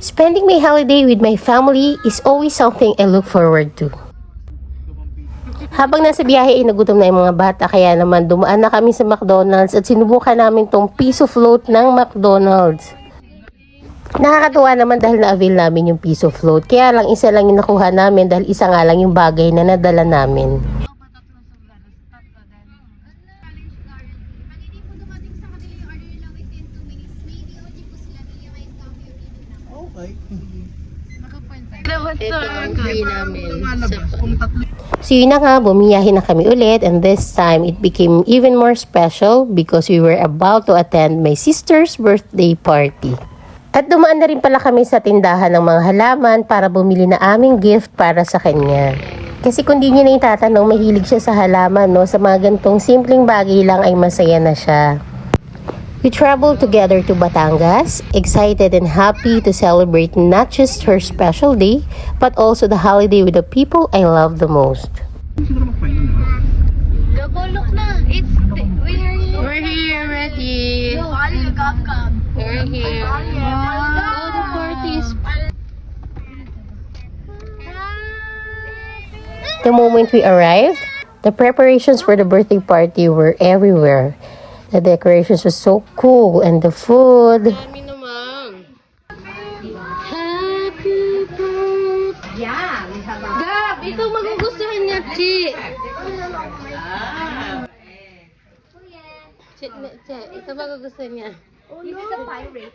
Spending my holiday with my family is always something I look forward to. Habang nasa biyahe ay nagutom na yung mga bata, kaya naman dumaan na kami sa McDonald's at sinubukan namin tong piso float ng McDonald's. Nakakatuwa naman dahil na-avail namin yung piso float, kaya lang isa lang yung nakuha namin dahil isa nga lang yung bagay na nadala namin. So yun na nga, bumiyahe na kami ulit, and this time it became even more special because we were about to attend my sister's birthday party. At dumaan na rin pala kami sa tindahan ng mga halaman para bumili na aming gift para sa kanya. Kasi kung di niyo na itatanong, mahilig siya sa halaman, no? Sa mga gantong simpleng bagay lang ay masaya na siya. We traveled together to Batangas, excited and happy to celebrate not just her special day, but also the holiday with the people I love the most. Look na. We're here already. We're here. Oh, the party is... The moment we arrived, the preparations for the birthday party were everywhere. The decorations were so cool and the food. Happy birthday. Yeah, we have a... Gab, ikaw magugustuhan niya, Chi. Chi, ikaw magugustuhan niya. This is a pirate.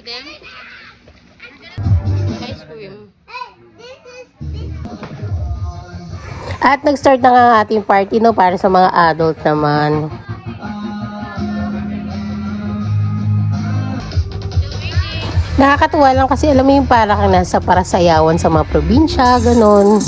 Them? Ice cream. At nag-start na nga ang ating party, no, para sa mga adult naman. Nakakatuwa lang kasi alam mo yung para kang nasa parasayawan sa mga probinsya, ganon.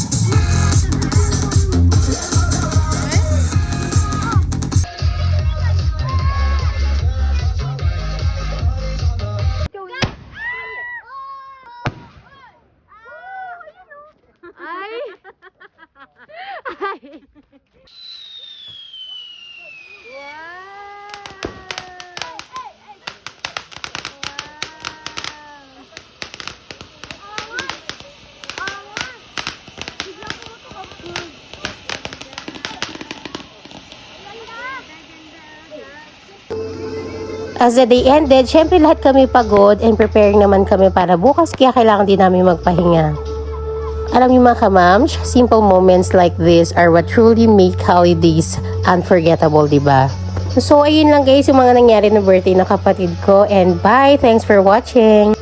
As the day ended, syempre lahat kami pagod and preparing naman kami para bukas, kaya kailangan din namin magpahinga. Alam niyo mga kamams, simple moments like this are what truly make holidays unforgettable, diba? So ayun lang guys yung mga nangyari na birthday ng kapatid ko, and bye! Thanks for watching!